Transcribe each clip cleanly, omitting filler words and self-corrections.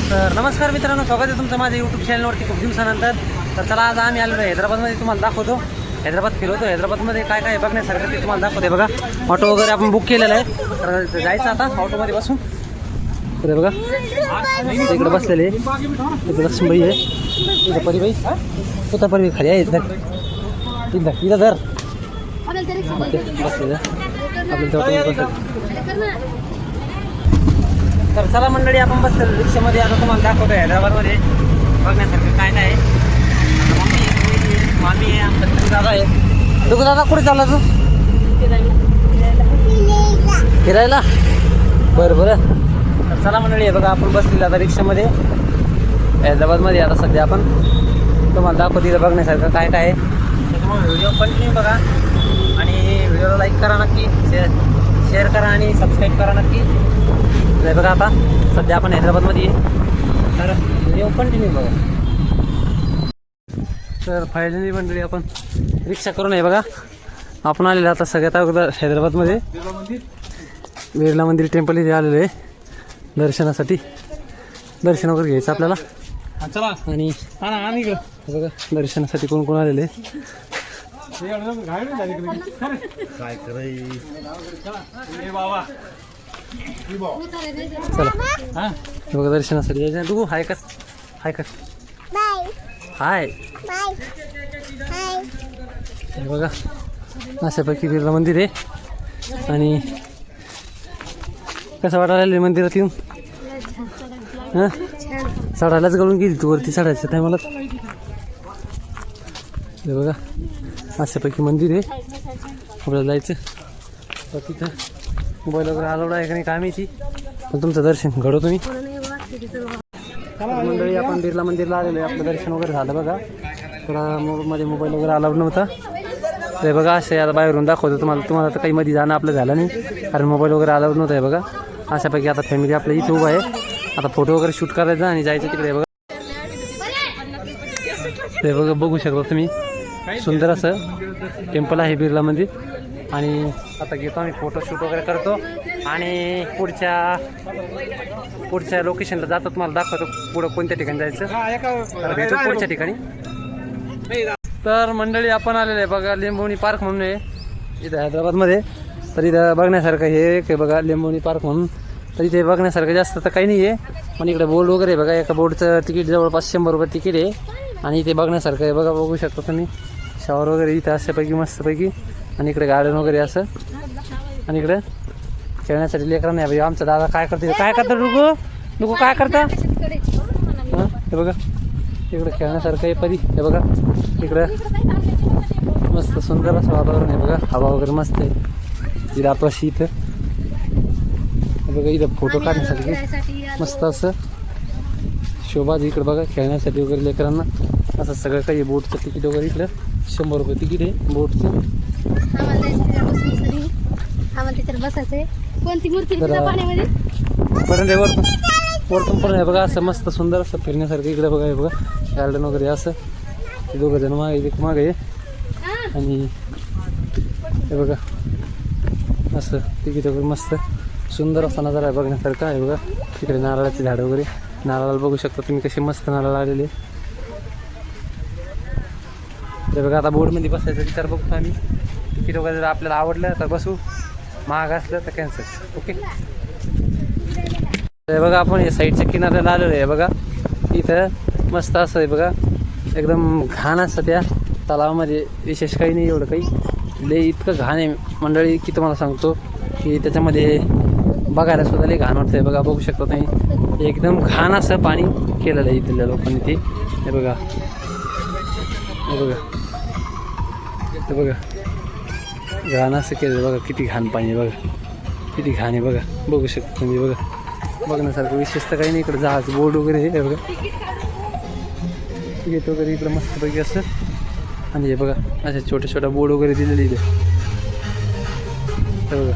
तर नमस्कार मित्रांनो, स्वागत आहे तुमचं माझ्या यूट्यूब चॅनलवरती खूप दिवसानंतर. तर चला आज आम्ही आलेलो आहे हैदराबादमध्ये, तुम्हाला दाखवतो. हैदराबाद फिरवतो. हैदराबादमध्ये काय काय बघण्यासारखं ते तुम्हाला दाखवते. बघा ऑटो वगैरे आपण बुक केलेलं आहे, तर जायचं आता ऑटोमध्ये बसून. तर बघा इकडे बसलेले इकडे लक्ष्मीबाई आहे, इथं परिबाई, स्वतः परिबाई खाली आहे. इथं इथं धर बसलेलं आपल्याला. तर चला मंडळी, आपण बसलेलो रिक्षामध्ये. आता तुम्हाला दाखवतो हैदराबादमध्ये बघण्यासारखं काय नाही. मामी आहे, आमचा दुगू दादा आहे. दुगू दादा कुठे चालला तू? फिरायला. बरं बरं. तर चला मंडळी, आहे बघा आपण बसलेलं आता रिक्षामध्ये हैदराबादमध्ये. आता सध्या आपण तुम्हाला दाखवतो तिथं बघण्यासारखं काय काय आहे. त्याच्यामुळे व्हिडिओ कंटिन्यू बघा आणि व्हिडिओला लाईक करा नक्की, शेअर करा आणि सबस्क्राईब करा नक्की. बघा आता सध्या आपण हैदराबादमध्ये आहे, तर व्हिडिओ कंटिन्यू बघा. तर फायनली मंडळी आपण रिक्षा करून आहे बघा आपण आलेलं आता सगळ्यात अगोदर हैदराबादमध्ये बिर्ला मंदिर टेम्पल इथे आलेलं आहे दर्शनासाठी. दर्शन वगैरे घ्यायचं आपल्याला. आणि बघा दर्शनासाठी कोण कोण आलेले काय चला बघा दर्शनासाठी यायचं. तू हाय कर, हाय कर, हाय. बघा अशापैकी बिर्ला मंदिर आहे. आणि कसं वाटायला मंदिरात येऊन? हां, चढायलाच गळून गेली तू वरती चढायच्या टायमाला. हे बघा अशापैकी मंदिर आहे, आपल्याला जायचं. तर तिथं मोबाईल वगैरे अलाउड आहे का नाही काय माहिती, पण तुमचं दर्शन घडवतो तुम्ही. मंडळी आपण बिर्ला मंदिरला आलेलो आहे, आपलं दर्शन वगैरे झालं बघा. थोडा माझ्या मोबाईल वगैरे अलाउड नव्हता. ते बघा असे आता बाहेरून दाखवतो तुम्हाला तर काही मध्ये जाणं आपलं झालं नाही, कारण मोबाईल वगैरे अलाउड नव्हतं आहे बघा. अशापैकी आता फॅमिली आपल्या इथे उभं आहे. आता फोटो वगैरे शूट करायचा आणि जायचं तिकडे. बघा ते बघा, बघू शकता तुम्ही, सुंदर असं टेम्पल आहे बिर्ला मंदिर. आणि आता घेतो आम्ही फोटोशूट वगैरे करतो आणि पुढच्या लोकेशनला जातो, तुम्हाला दाखवतो पुढं कोणत्या ठिकाणी जायचं. तर भेटू पुढच्या ठिकाणी. तर मंडळी आपण आलेलं आहे बघा लिंबोनी पार्क म्हणून आहे इथं हैदराबादमध्ये. तर इथं बघण्यासारखं हे एक बघा लिंबोनी पार्क म्हणून. तर इथे बघण्यासारखं जास्त तर काही नाही आहे, पण इकडे बोर्ड वगैरे आहे बघा. एका बोर्डचं तिकीट जवळपास 100 रुपये तिकीट आहे. आणि इथे बघण्यासारखं आहे बघा, बघू शकता तुम्ही. शॉवर वगैरे इथं अशापैकी मस्तपैकी. आणि इकडे गार्डन वगैरे असं. आणि इकडे खेळण्यासाठी लेकरांना आहे. आमचा दादा काय करते, काय करता डुगू काय करता? हां हे बघा इकडे खेळण्यासारखं आहे परी. हे बघा इकडं मस्त सुंदर असं वातावरण आहे बघा, हवा वगैरे मस्त आहे. इथं आपल्याशी इथं बघा, इथं फोटो काढण्यासाठी मस्त असं शोभा. इकडे बघा खेळण्यासाठी वगैरे लेकरांना असं सगळं काही. बोटचं तिकीट वगैरे इकडं 100 रुपये तिकीट आहे बोटचं. वरतून पण आहे बघा असं मस्त सुंदर असं फिरण्यासारखं. इकडे बघा हे बघा गार्डन वगैरे असं. दोघं जण मागे आहे. आणि हे बघा असं तिकीट वगैरे मस्त सुंदर असा नजारा आहे बघण्यासारखा आहे बघा. तिकडे नारळाची झाडं वगैरे, नारळाला बघू शकता तुम्ही कसे मस्त नारळ आलेले. ते बघा आता बोर्डमध्ये बसायचं विचार बघतो आम्ही. तिकीट वगैरे जर आपल्याला आवडलं तर बसू, महाग असलं तर कॅन्सल. ओके. हे बघा आपण हे साईडच्या किनाऱ्याला आलेलो आहे बघा. इथं मस्त असं आहे बघा, एकदम घाण असतं त्या तलावामध्ये. विशेष काही नाही एवढं काही, लय इतकं घाण आहे मंडळी की तुम्हाला सांगतो की त्याच्यामध्ये बघायला सुद्धा लय घाण वाटतं आहे बघा. बघू शकता तुम्ही, एकदम घाण असं पाणी केलेलं आहे इथल्या लोकांनी ते. हे बघा हे बघा हे बघा घाण असं केलं बघा. किती घाण पाणी आहे बघा, किती घाण आहे बघा. बघू शकता तुम्ही बघा. बघण्यासारखं विशेष तर काही नाही. इकडं जहाज बोर्ड वगैरे हे बघा, तिकीट वगैरे इकडं मस्तपैकी असं. आणि हे बघा अशा छोट्या छोट्या बोर्ड वगैरे दिलेले इथे. हे बघा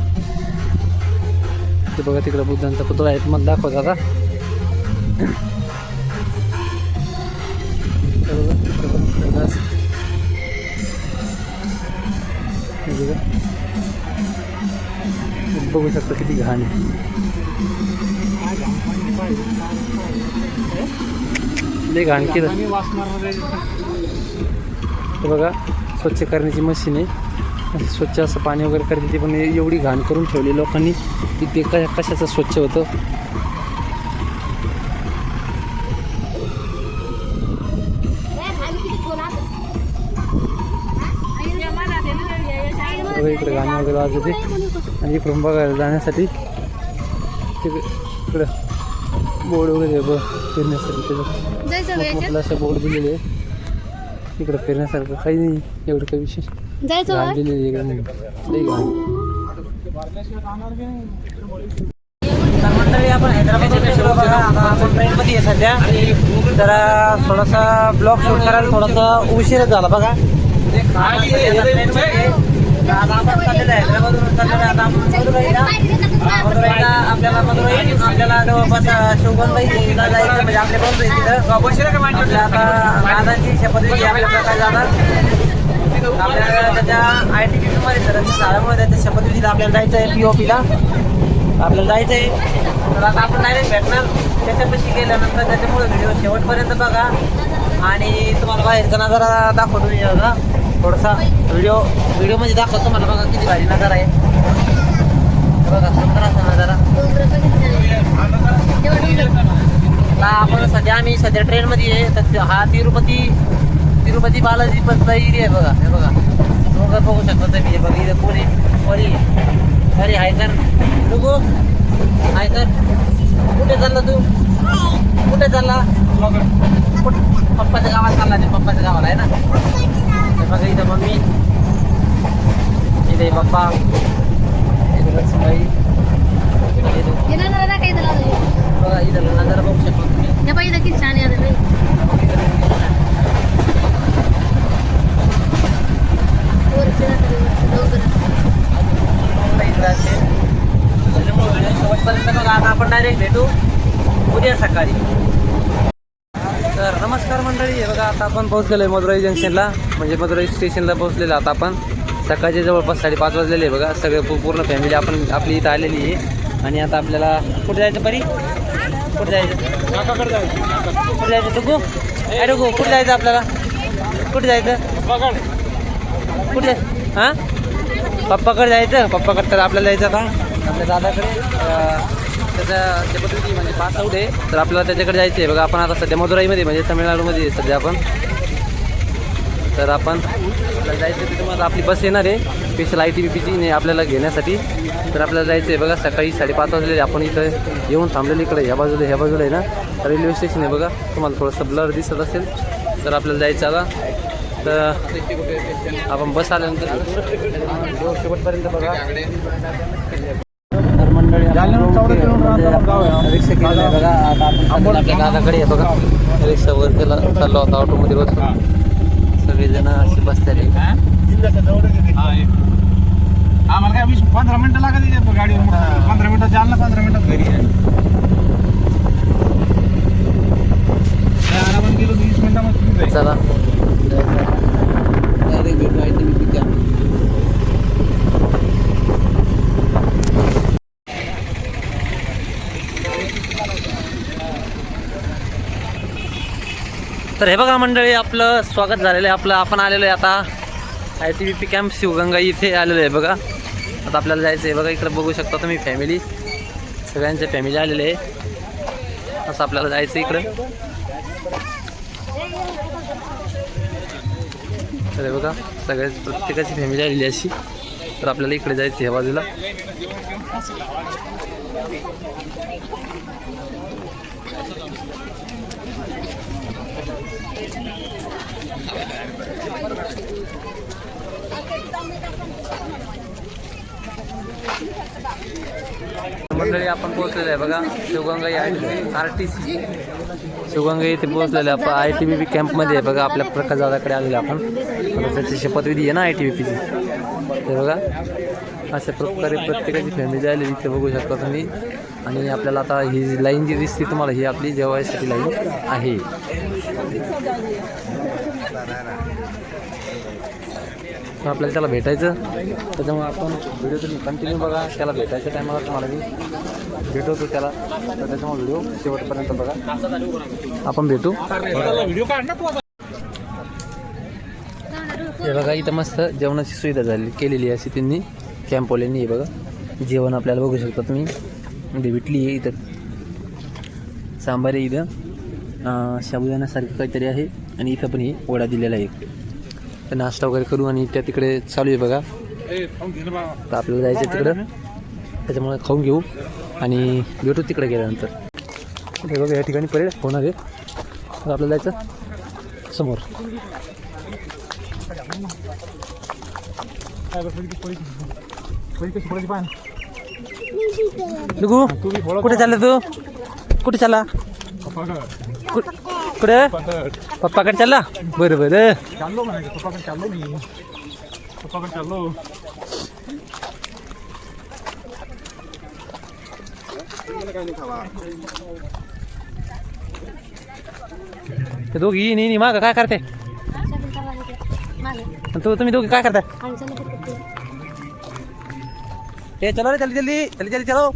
ते बघा तिकडं बुद्धांचा पुतळा आहे, तुम्हाला दाखवत आता. बघू शकता किती घाण आहे. लय घाण केलं हे बघा. स्वच्छ करण्याची मशीन आहे. स्वच्छ असं पाणी वगैरे करते ती, पण एवढी घाण करून ठेवली लोकांनी की ते कशाचं स्वच्छ होतं. इकडे गाणी वगैरे वाजवते आणि इकडून बघायला जाण्यासाठी इकडं बोर्ड वगैरे फिरण्यासाठी त्याचं असं बोर्ड दिलेले आहे. इकडं फिरण्यासारखं काही नाही एवढं काही विशेष. घाण दिलेली इकडे नाही मंडळी. आपण हैदराबाद बघा. आता आपण ट्रेनमध्ये आहे सध्या. तर थोडासा ब्लॉग शूट करायला थोडासा उशीर झाला बघा. आता आपण चाललेलं आहे हैदराबादवरून चाललेलं आहे. आता आपण मदुराईला आपल्याला जवळपास शिवगंगाईला जायचं म्हणजे आपल्या बंद आहे तिथं. आपल्या आता दादाची शपथविधी आपल्याला काय जाणार आपल्याला त्याच्या ITBP मध्ये सरांची झाल्यामुळे त्याच्या शपथविधीला आपल्याला जायचं आहे. POPला आपल्याला जायचं आहे. तर आता आपण डायरेक्ट भेटणार त्याच्यापाशी गेल्यानंतर. त्याच्यामुळे व्हिडिओ शेवटपर्यंत बघा आणि तुम्हाला बाहेरचा नजारा दाखवतो मी बघा. थोडासा व्हिडिओमध्ये दाखवतो तुम्हाला बघा किती भारी नजारा आहे बघा. सुंदर असा नजारा. आपण आम्ही सध्या ट्रेनमध्ये आहे. तर हा तिरुपती बालाजी पर्यंत एरिया आहे बघा. हे बघा डोंगर बघू शकता तुम्ही. हे बघा इथं कोणी अरे हायकर डुगू हायकर. कुठे चालला तू? कुठे चालला? पप्पाच्या गावात चालला ते. पप्पाच्या गावाला आहे ना. बघा इथं मम्मी, इथे पप्पा, इथे लक्ष्मीबाई. बघा इथं नजारा बघू शकतो तुम्ही. किती छान आहे. शेवटपर्यंत बघा. आता आपण डायरेक्ट भेटू उद्या सकाळी. तर नमस्कार मंडळी. हे बघा आता आपण पोहोचलेलो आहे मदुराई जंक्शनला, म्हणजे मदुराई स्टेशनला पोहोचलेलो आता आपण. सकाळचे जवळपास 5:30 वाजलेले आहे बघा. सगळे पूर्ण फॅमिली आपली इथं आलेली आहे. आणि आता आपल्याला कुठे जायचं परी? कुठे जायचं? कुठे जायचं डुगू? अरे गो कुठे जायचं आपल्याला? कुठे जायचं? कुठे? हां पप्पाकडे जायचं. पप्पाकडे तर आपल्याला जायचं आता आपल्या दादाकडे. त्याचा शपथविधी म्हणजे पास आऊट आहे. तर आपल्याला त्याच्याकडे जायचं आहे बघा. आपण आता सध्या मदुराईमध्ये म्हणजे तामिळनाडूमध्ये आहे सध्या आपण. तर आपण जायचं तिथं मग आपली बस येणार आहे स्पेशल ITBPची आपल्याला घेण्यासाठी. तर आपल्याला जायचं आहे बघा. सकाळी 5:30 वाजलेले आपण इथं येऊन थांबलेलं. इकडे ह्या बाजूला आहे ना रेल्वे स्टेशन आहे बघा. तुम्हाला थोडंसं ब्लर दिसत असेल. तर आपल्याला जायचं आता. तर आपण बस आल्यानंतर शेवटपर्यंत बघा. तर मंडळी रिक्षा केलेलं आहे बघा. आता आपण आपल्या दादाकडे आहे बघा. रिक्षावर त्याला चाललो होता ऑटोमध्ये बसून. सगळेजण असे बसलेले. आम्हाला काय 15 मिनिटं लागत गाडीवर. 15 मिनिटं जाल ना. 15 मिनिटात घरी आहे. आरामात गेलो 20 मिनिटामध्ये. चला डायरेक्ट भेटू ITBP कॅम्प. तर हे बघा मंडळी आपलं स्वागत झालेलं आहे. आपण आलेलो आहे आता ITBP कॅम्प शिवगंगा इथे आलेलो आहे बघा. आता आपल्याला जायचं आहे बघा. इकडे बघू शकता तुम्ही फॅमिली, सगळ्यांच्या फॅमिली आलेले आहे. असं आपल्याला जायचं इकडं. तर हे बघा प्रत्येकाची फॅमिली आलेली अशी. तर आपल्याला इकडे जायचं ह्या बाजूला. मंडळी आपण पोहोचलेलं आहे बघा शिवगंगा RTC शिवगंगा इथे पोहोचलेलं आहे. आपण ITBP कॅम्पमध्ये आहे बघा. आपल्या प्रकाश दादाकडे आलेले आपण. त्याची शपथविधी आहे ना ITBPची. हे बघा अशा प्रकारे प्रत्येकाची फॅमिली आलेली इथे बघू शकता तुम्ही. आणि आपल्याला आता ही लाईन जी दिसते तुम्हाला ही आपली जेवायसाठी लाईन आहे. आपल्याला त्याला भेटायचं, त्याच्यामुळे आपण व्हिडिओ तुम्ही कंटिन्यू बघा. त्याला भेटायच्या टायमाला तुम्हाला मी भेटवतो त्याला, तर त्याच्यामुळे व्हिडिओ शेवटपर्यंत बघा. आपण भेटू. हे बघा इथं मस्त जेवणाची सुविधा केलेली अशी त्यांनी कॅम्पवाल्यांनी. हे बघा जेवण आपल्याला बघू शकता तुम्ही. इथे विटली आहे, इथं सांबार आहे, इथं साबुदाण्यासारखं काहीतरी आहे, आणि इथं पण हे वडा दिलेला आहे. तर नाश्ता वगैरे करू आणि त्या तिकडे चालू आहे बघा. तर आपल्याला जायचं तिकडं, त्याच्यामुळे खाऊन घेऊ आणि भेटू तिकडे गेल्यानंतर. हे बघा या ठिकाणी परेड होणार आहे, तर आपल्याला जायचं समोर. डुगू कुठे चालला तू? कुठे चालला? कुठे पप्पाकडे चालला? बरं बरं चाललो म्हणायचं, पप्पाकडे चाललो मी, पप्पाकडे चाललो. ते दोघी नाही माग काय करते? तुम्ही दोघी काय करताय? हे चलो रे जल्दी जल्दी जल्दी जल्दी चलो.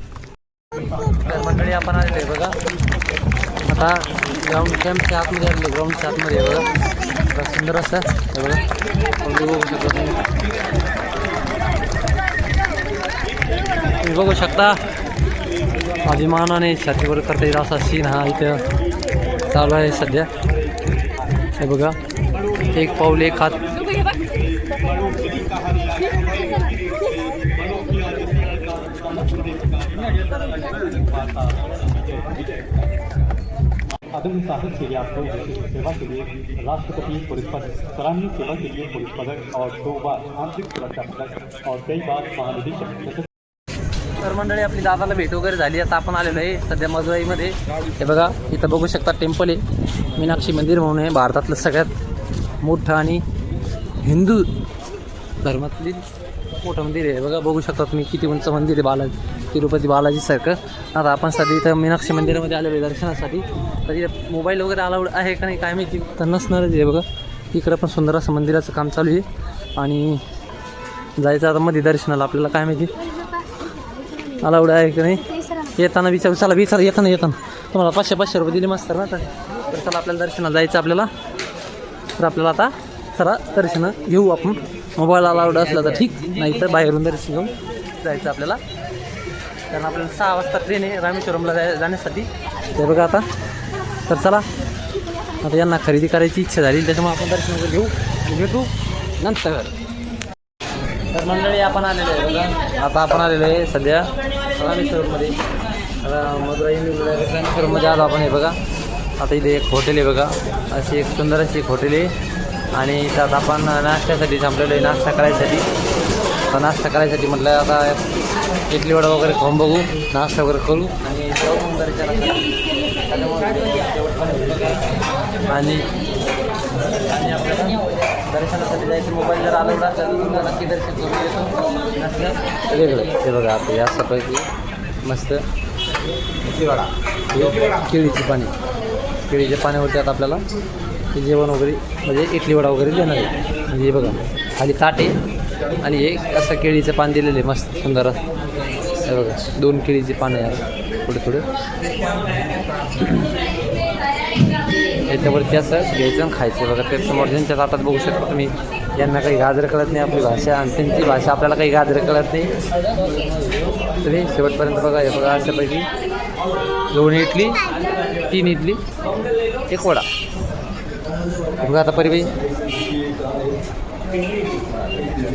मंडळी आपण आलेले बघा आता ग्राउंड कॅम्पच्या आतमध्ये आलेले, ग्राउंडच्या आतमध्ये आहे बघा. सुंदर असं हे बघा, तुम्ही बघू शकता. अभिमानाने छातीवर करता येईल असा सीन हा इथं चालू आहे सध्या. हे बघा एक पाऊल एक हात. आदरणीय साहब के लिए आपको सेवा के लिए राष्ट्रपति पुलिस पदक, सराहनीय सेवा के लिए पुलिस पदक और 2 बार आंतरिक सुरक्षा पदक और कई बार महानिदेशक. तर मंडळी आपली दादाला भेट वगैरे झाली. आता आपण आलेलो आहे सध्या मदुराईमध्ये. हे बघा इथं बघू शकता टेम्पल आहे, मीनाक्षी मंदिर म्हणून आहे. भारतातलं सगळ्यात मोठं आणि हिंदू धर्मातली मोठं मंदिर आहे. बघा बघू शकता तुम्ही किती उंच मंदिर आहे, बालाजी तिरुपती बालाजीसारखं. आता आपण सध्या इथं मीनाक्षी मंदिरामध्ये आलेलो आहे दर्शनासाठी. तर इथं मोबाईल वगैरे अलाउड आहे का नाही काय माहिती, तर नसणारच आहे. बघा इकडं पण सुंदर असं मंदिराचं काम चालू आहे आणि जायचं आता मध्ये दर्शनाला. आपल्याला काय माहिती अलाउड आहे का नाही. येताना विचारू, चला येताना तुम्हाला 500 रुपये दिले मस्त ना. तर चला आपल्याला दर्शनाला जायचं आपल्याला. तर आपल्याला आता चला दर्शनं घेऊ आपण. मोबाईल अलाउड असला तर ठीक, नाही तर बाहेरून दर्शन घेऊन जायचं आपल्याला. कारण आपल्याला 6 वाजता ट्रेन आहे रामेश्वरमला जाण्यासाठी. ते बघा आता. तर चला आता यांना खरेदी करायची इच्छा झाली, त्याच्यामुळे आपण दर्शन वगैरे घेऊ, भेटू नंतर. तर मंडळी आपण आलेलो आहे बघा. आता आपण आलेलो आहे सध्या रामेश्वरमध्ये. आता मदुराई रामेश्वरमध्ये आलो आपण. हे बघा आता इथे एक हॉटेल आहे बघा, अशी एक सुंदर अशी एक हॉटेल आहे. आणि त्यात आपण नाश्त्यासाठी थांबलेलो आहे, नाश्ता करायसाठी. आता नाश्ता करायसाठी म्हटलं आता इडली वडा वगैरे खाऊन बघू, नाश्ता वगैरे करू आणि जाऊ आणि आपल्याला दर्शनासाठी जायचं. मोबाईल जर अलाउड असेल तर नक्की दर्शन करून येतो वेगळं. हे बघा आता या सकाळी मस्त केळीची पाणी, केळीच्या पाण्यावरती आता आपल्याला ते जेवण वगैरे म्हणजे इडली वडा वगैरे देणार आहे. म्हणजे हे बघा खाली ताट आहे आणि एक असं केळीचं पान दिलेलं आहे मस्त सुंदर असं. हे बघा 2 केळीचे पानं आहे थोडे याच्यावरती असं घ्यायचं आणि खायचं. बघा ते समोर ज्यांच्या हातात बघू शकता तुम्ही. यांना काही गाजर कळत नाही आपली भाषा आणि त्यांची भाषा आपल्याला काही गाजर कळत नाही. तुम्ही शेवटपर्यंत बघा. हे बघा अशापैकी 2 इडली 3 इडली 1 वडा. बघा आता परिबाई,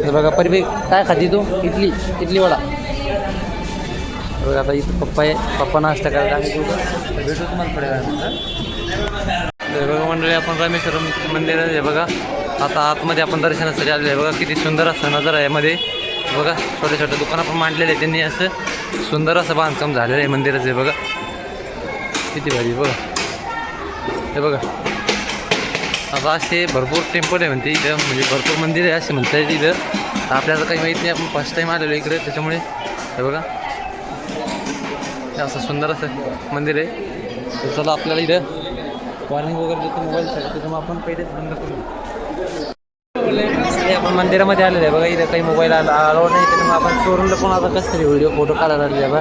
हे बघा परिबाई काय खाती तू? इडली वडा. बघा आता इथं पप्पा नाश्ता करायला आणि भेटू तुम्हाला थोड्या वेळानंतर. बघा मंडळी आपण रामेश्वरम मंदिर आहे बघा. आता आतमध्ये आपण दर्शनासाठी आलेलं आहे. बघा किती सुंदर असं नजर आहे मध्ये. बघा छोटे दुकानं पण मांडलेले आहे त्यांनी. असं सुंदर असं बांधकाम झालेलं आहे मंदिराचं. बघा किती भारी. बघा हे बघा आता असे भरपूर टेम्पल आहे म्हणते इथं, म्हणजे भरपूर मंदिर आहे असे म्हणता येते इथं. आपल्याला काही माहीत नाही, आपण फर्स्ट टाईम आलेलो इकडे, त्याच्यामुळे हे बघा हे असं सुंदर असं मंदिर आहे. तर चला आपल्याला इथं वॉर्निंग वगैरे देतो मोबाईलसाठी, त्याच्यामुळे आपण पहिलेच बंद करू. आपण मंदिरामध्ये आलेलं आहे बघा. इथे काही मोबाईल अलाउड नाही, त्याच्यामुळे आपण शोरूमला पण आता कसं तरी व्हिडिओ फोटो काढायला आलेले आहे बघा.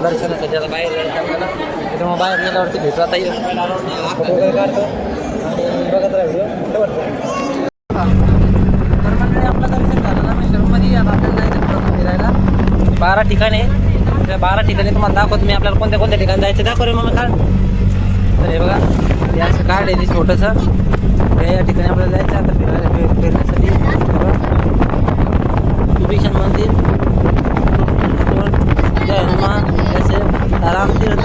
दर्शनासाठी आता बाहेर जायचं आपल्याला, त्याच्यामुळे बाहेर गेल्यावरती भेटू. आता इथे मोबाईल अलाउड नाही, फोटो वगैरे काढतो आणि बघत राहा व्हिडिओ. तर मंडळी आपलं दर्शन झालं रामेश्वरमध्ये. आता आपल्याला जायचं पुढं फिरायला 12 ठिकाणी. त्या 12 ठिकाणी तुम्हाला दाखवतो मी. आपल्याला कोणत्या कोणत्या ठिकाणी जायचं दाखव रे मग काढ. तर हे बघा, हे असं कार्ड आहे ते छोटंसं. या ठिकाणी आपल्याला जायचं आता फिरण्यासाठी. विभीषण मंदिर, जय हनुमान, जैसे रामतीर्थ,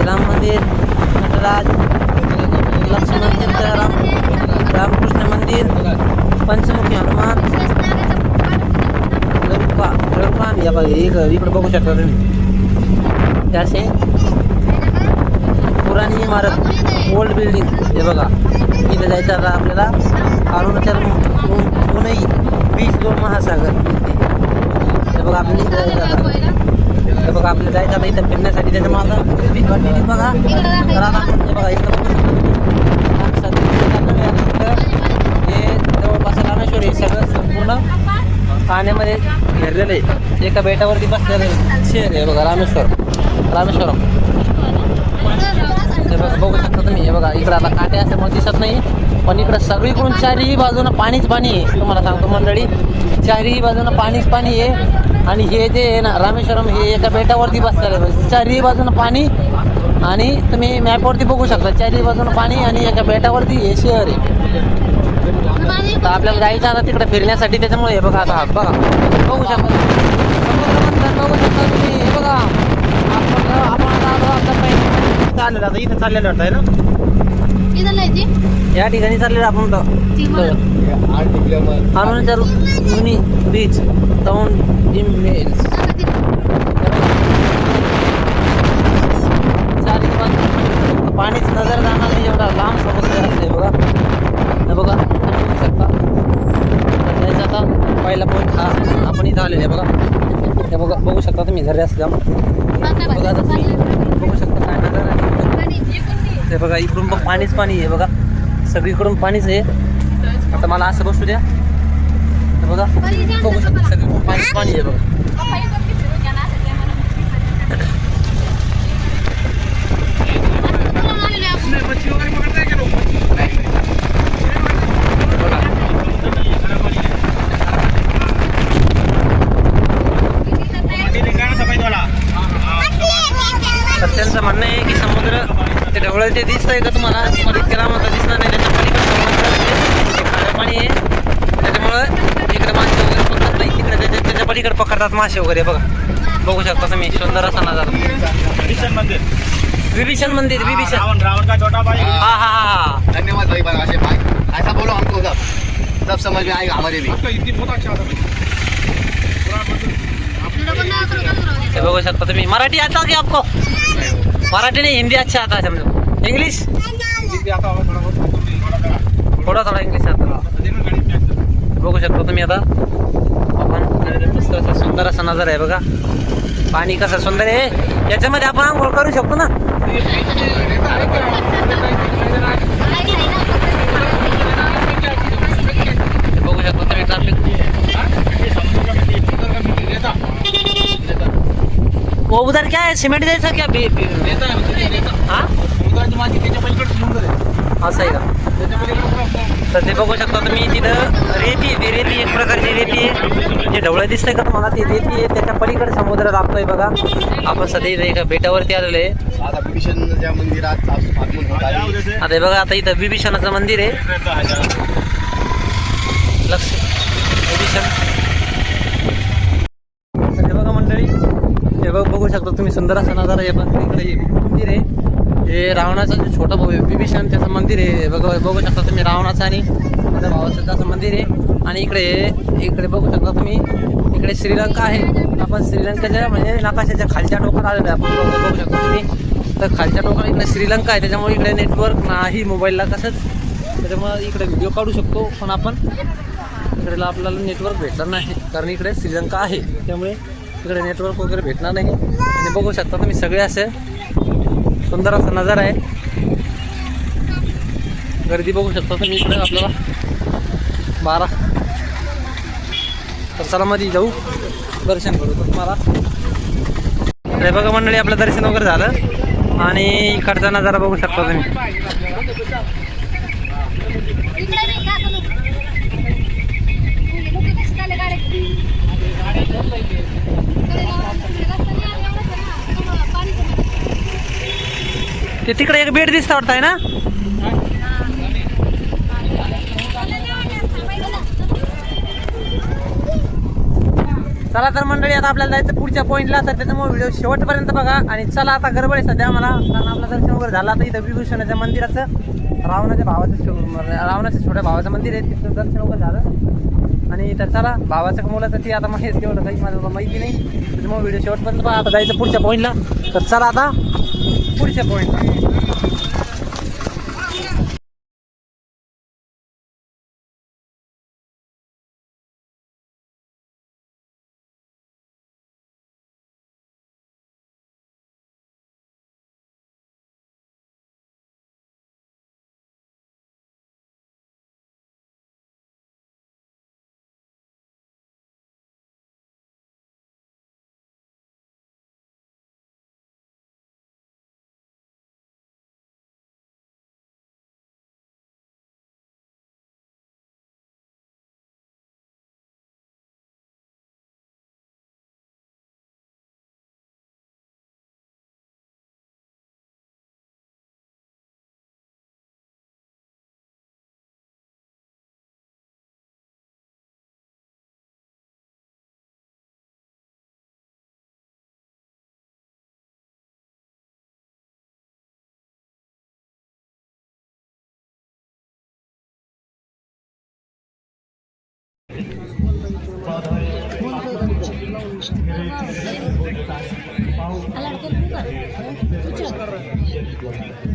राम मंदिर, नटराज, लक्ष्मण तीर्थ, रामकृष्ण मंदिर, पंचमुखी हनुमान, लंका. या बघा इकडे बघू शकता तुम्ही. त्याचे पुराणी इमारत, ओल्ड बिल्डिंग. हे बघा इथे जायचं आता आपल्याला. अरुणाचल पुणे बीच, 2 महासागर. हे बघा आपल्याला इथे जायचं आता. हे बघा आपल्याला जायचं आता इथं फिरण्यासाठी. त्याच्या मागं कंटिन्यू बघा. तर आता हे बघा इथं हे जवळपास रामेश्वर हे सगळं संपूर्ण पाण्यामध्ये घेरलेलं आहे. एका बेटावरती बसलेलं शहर आहे बघा रामेश्वरम. हे बघा बघू शकता तुम्ही. हे बघा इकडं आता काटे असल्यामुळे दिसत नाही, पण इकडं सगळीकडून चारही बाजूनं पाणीच पाणी आहे. तुम्हाला सांगतो मंडळी, चारही बाजूनं पाणीच पाणी आहे. आणि हे जे आहे ना रामेश्वरम, हे एका बेटावरती बसलेलं आहे. चारही बाजूनं पाणी, आणि तुम्ही मॅपवरती बघू शकता चारही बाजूनं पाणी आणि एका बेटावरती हे शहर आहे. तर आपल्याला जायचं आता तिकडे फिरण्यासाठी. त्याच्यामुळे हे बघा आता बघा बघू शकता तुम्ही. हे बघा आपण आता आलेलं आता इथं चाललेलं वाटतं आहे ना. या ठिकाणी चाललेलं आपण अरुणाचल मुनी बीच, टाउन जिम. पाणीच नजर जाणार नाही, एवढा लांब समुद्र असते बघा. हे बघा बघू शकता. जायचं आता पहिला पॉईंट हा आपण इथं आलेले बघा. हे बघा बघू शकता तुम्ही झऱ्यास जाम बघा. आता तुम्ही बघू शकता काय नजर आहे. हे बघा इकडून बघ पाणीच पाणी आहे बघा, सगळीकडून पाणीच आहे. आता मला असं बसू द्या. हे बघा बघू शकता सगळीकडून पाणीच पाणी आहे बघा. तर त्यांचं म्हणणं आहे की समुद्र ते ढवळं ते दिसतंय का तुम्हाला इतक्या लांब दिसणार नाही. त्याच्या पलीकडे समुद्र खारं पाणी आहे, त्याच्यामुळं इकडे मासे वगैरे पकडत नाही. तिकडे त्याच्या पलीकडे पकडतात मासे वगैरे बघा. बघू शकता तुम्ही सुंदर असा नजारा. विभीषण मंदिर विभीषण रावण का छोटा भाई. हा. धन्यवाद भाई बगाशे भाई, ऐसा बोलो हमको सब समझ में आएगा हमारे भी. हे बघू शकता तुम्ही. मराठी आता की आपको? मराठी नाही, हिंदी अच्छा आता है समझो. इंग्लिश थोडा इंग्लिश आता. बघू शकता तुम्ही. आता आपण मस्त असा सुंदर असा नजारा आहे बघा. पाणी कसं सुंदर आहे, याच्यामध्ये आपण आंघोळ करू शकतो ना. बघू शकता तुम्ही ट्रॅफिक. वो उधर क्या है, सिमेंट जैसा क्या हाँ असं आहे का. तर ते बघू शकता तुम्ही. तिथं रेती आहे, रेती एक प्रकारची रेती आहे. जे ढवळं दिसतंय का तुम्हाला, ती रेती आहे. त्याच्या पलीकडे समुद्र लागतोय बघा. आपण सध्या इथे एका बेटावरती आलेलो आहे. आता विभीषणच्या मंदिरात आता हे बघा, आता इथं विभीषणाचं मंदिर आहे. विभीषण हे बघा मंडळी. हे बघू शकता तुम्ही सुंदर असा नजारा आहे. पण इकडे मंदिर आहे, हे रावणाचं जे छोटं भाऊ विभीषण त्याचं मंदिर आहे. बघू शकता तुम्ही रावणाचं आणि त्याच्या भावाचं त्याचं मंदिर आहे. आणि इकडे बघू शकता तुम्ही, इकडे श्रीलंका आहे. आपण श्रीलंकेच्या म्हणजे नकाशाच्या खालच्या टोकाला आलेलो आहे. आपण बघू शकता तुम्ही. तर खालच्या टोकाला इकडे श्रीलंका आहे, त्याच्यामुळे इकडे नेटवर्क नाही मोबाईलला कसंच. त्याच्यामुळे इकडे व्हिडिओ काढू शकतो, पण आपण इकडे आपल्याला नेटवर्क भेटणार नाही, कारण इकडे श्रीलंका आहे. त्यामुळे इकडे नेटवर्क वगैरे भेटणार नाही. आणि बघू शकता तुम्ही सगळे असे सुंदर असा नजारा आहे. गर्दी बघू शकता तुम्ही. इकडे आपल्याला तर चला मध्ये जाऊ दर्शन करू तुम्हाला. हे बघा मंडळी आपलं दर्शन वगैरे झालं आणि इकडचा नजारा बघू शकता तुम्ही. ते तिकडे एक बेड दिसतं वाटतं आहे ना. चला तर मंडळी आता आपल्याला जायचं पुढच्या पॉईंटला, तर त्याच्यामुळे व्हिडिओ शेवटपर्यंत बघा. आणि चला आता गडबड आहे सध्या मला, कारण आपलं दर्शन वगैरे झालं. आता इथं विभूषणाच्या मंदिराचं रावणाच्या छोट्या भावाचं मंदिर आहे, तिथं दर्शन वगैरे झालं. आणि तर चला भावाच्या मुलाचं ती आता माहिती तेवढं काही माझ्या माहिती नाही, त्याच्यामुळे व्हिडिओ शेवटपर्यंत बघा. आता जायचं पुढच्या पॉईंटला, तर चला आता पुढच्या पॉईंटला.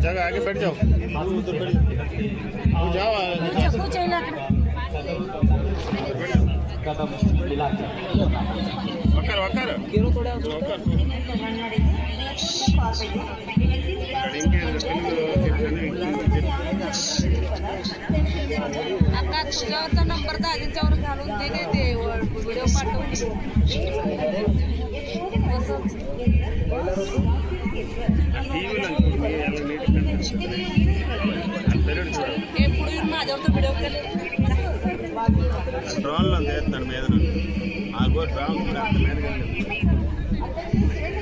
जगह आगे बैठ जाओ, जाओ वकर वकर आता तुझ्यावरचा नंबर दाजींच्यावर घालून दे व्हिडिओ पाठवून हे पुढे माझ्यावर व्हिडिओ केले డ్రోన్లో తీస్తున్నాడు మీద ఆల్గో డ్రోన్ మీద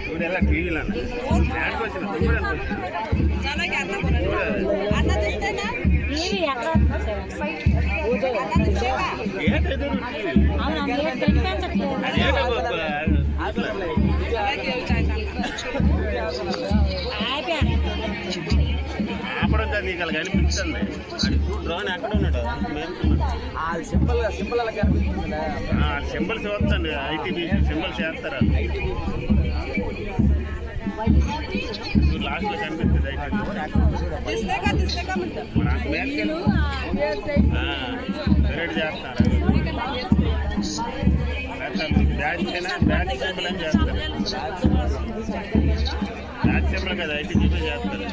ఇప్పుడు ఎలా టీవీలో యాడ్కి వచ్చిన అన్న తెస్తేనా ఆపడం నీకు అలా కనిపిస్తుంది. అది డ్రోన్ ఎక్కడ ఉన్నాడు సింబల్స్ వస్తుంది, ఐటీబీ సింబల్స్ వేస్తారు. లాస్ట్లో కనిపిస్తుంది పెరేడ్ చేస్తారు. బ్యాచ్ బ్యాచ్ సింబల్ అని చేస్తారు. బ్యాచ్ సింబల్ కదా ఐటీబీ చేస్తారు.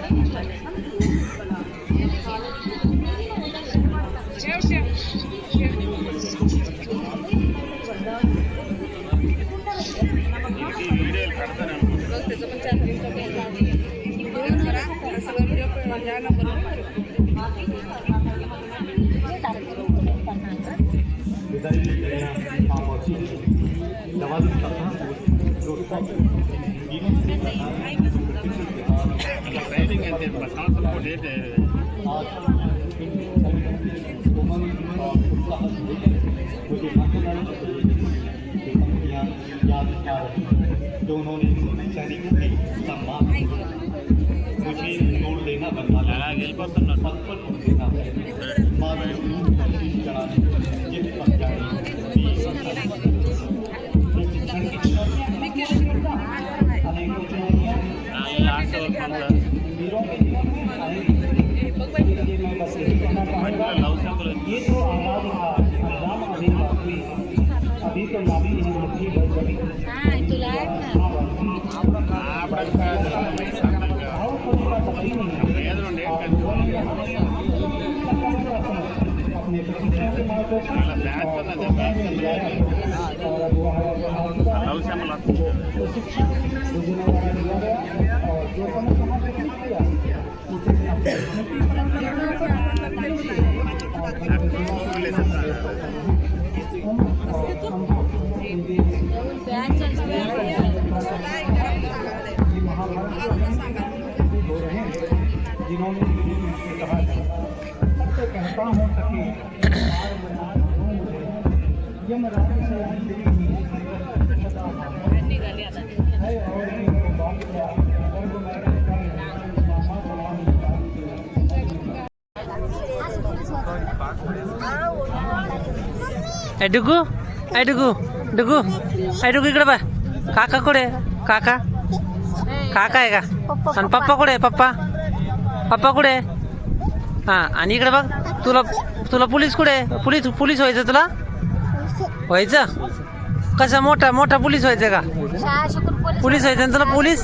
వీడియోలు కడతాను ట్రైనింగ్ అయితే సంవత్సరం పూట ఏంటి जो उन्होंने सैनिकों के सम्मान मुझे जोड़ देना बनता है అలా వెళ్ళిపోతున్నాడు. पत्थर को देना లాస్ట్ లవ్ సింబల్ ये तो आवाज था राम अभी हुई अभी तो नाभी नहीं बड़ी ఏదో जिन्होंने कहा था सबसे कहता हूँ सके यमराज से है और डुगू डुगू डुगू डुगू इकडे बा काका कुठे काका काका आहे का आणि पप्पा कुठे आहे पप्पा पप्पा कुठे आहे हां आणि इकडे बघ तुला तुला पोलीस कुठे आहे पोलीस पोलीस व्हायचं तुला व्हायचं कसं मोठा मोठा पोलीस व्हायचं का पोलीस व्हायचं ना तुला पोलीस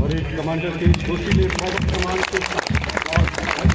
और एक कमांडर के जोशीले स्वागत प्रमाण के साथ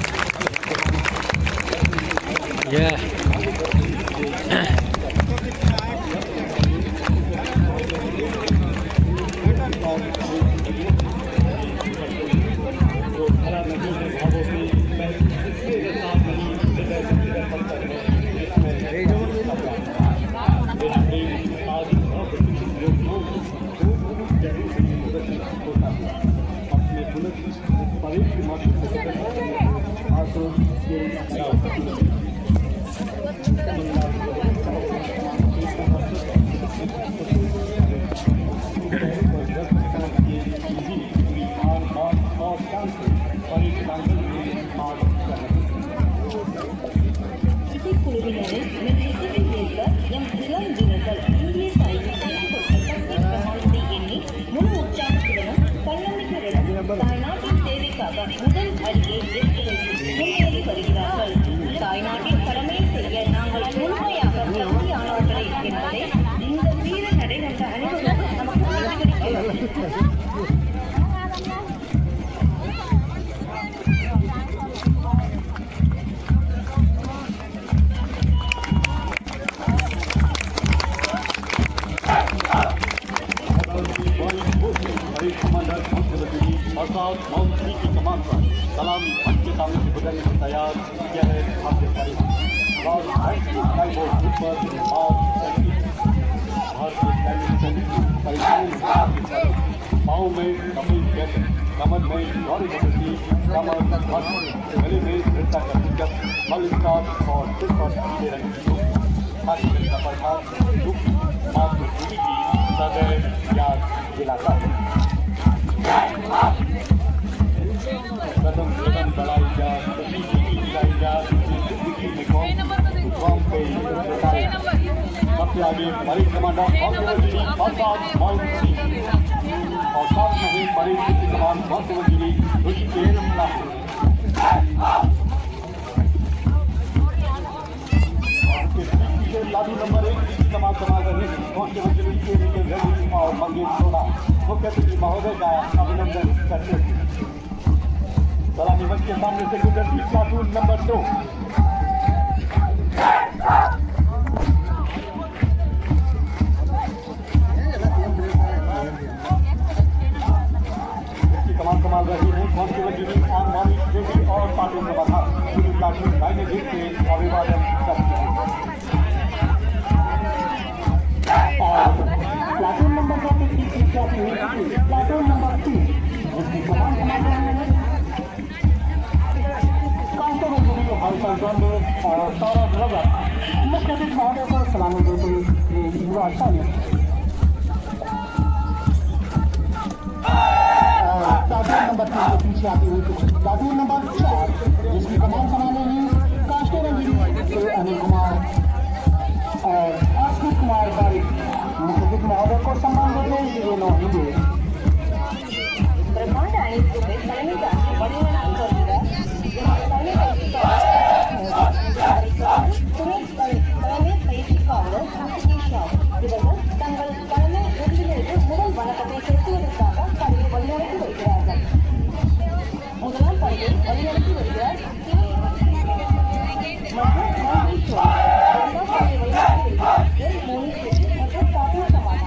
தாய்நாட்டின் கடமை செய்ய நாங்கள் முழுமையாக தகுதியானவர்களை என்பதை இந்த வீர நடைகண்ட அனைவரும் நமக்கு எடுத்துரைக்கிறது. मंत्री की कमान पर सलामी के सामने से गुजरने को तैयार किया है। पाँव में कमल कैसे कमर में गौरी गति कमर गले में वृत्ता का टिकट मलिका और सिर्फ और के रंग हाथी का प्रभाव दुख मात्र भूमि की सदैव याद दिलाता है कदम कदम बढ़ाई जा कभी गिराई जा जिंदगी में कौन पे सबसे आगे मरीज कमांडर और साथ में ही मरीज की कमान बहुत वजीरी ऋषिकेश लाडू नंबर 1 की कमान कमा रहे बहुत वजीरी के लिए रवि और मंगेश सोना मुख्य अतिथि महोदय का अभिनंदन करते हैं। सलामी मंच के सामने से गुजरती प्लाटून नंबर 2 कमाल रही है कांस्टेबल यूनिट आनवानी देवी और पाटिल समाधान पूरी प्लाटून लाइन में से अभिवादन करते हैं और प्लाटून नंबर 2 की प्लाटून नंबर 2 जिसकी कमान कमा रहे हैं कांस्टेबल यूनिट हल्का जंग और सौरभ रजक मुख्य अतिथि महोदय को सलामी देते युवा शामिल प्लाटून नंबर 3 के पीछे आती हुई प्लाटून नंबर 4 जिसकी कमान संभाले हैं कांस्टेबल के अनिल कुमार और आशीष कुमार बारिक मुख्य अतिथि महोदय को सम्मान देते हैं ये नौ हिंदू பிரம்மாண்ட அணிக்கு தலைமைதாங்கி வடிவமைப்பு வருகிறார் தலைமை பயிற்சிக்காளர் இவர்கள் தங்கள் தலைமை விருந்தினருக்கு முதல் வணக்கத்தை செலுத்துவதற்காக பணியை வழிநடத்தி வருகிறார்கள். முதலாம் பணியை வழிநடத்தி வருகிறார் மற்றும் மோகேஸ்வரன். இரண்டாம் பணியை வழிநடத்தி வருகிறார் எல் மோகேஸ்வரன் மற்றும் பாட்டில் சமாதானம்.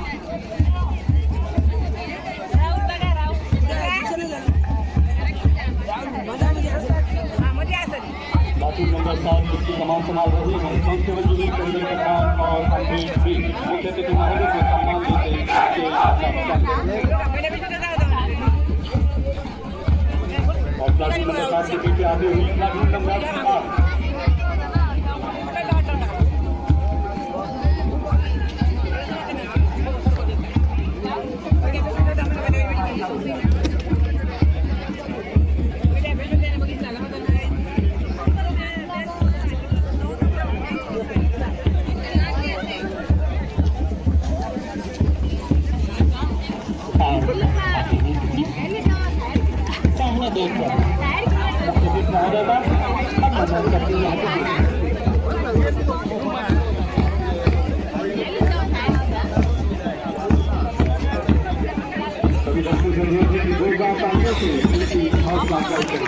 प्लाटून नंबर 7 जिसकी कमान संभाल रही है कांस्टेबल यूनिट चंदन कप्तान और अमरीश भी मुख्य अतिथि महोदय को सम्मान देते हैं और प्लाटून नंबर 7 के पीछे आगे हुई प्लाटून नंबर 8 सभी दस्तों से अनुरोध है कि गोलगांव प्रांतों से इनकी हौसला अफजाई करें।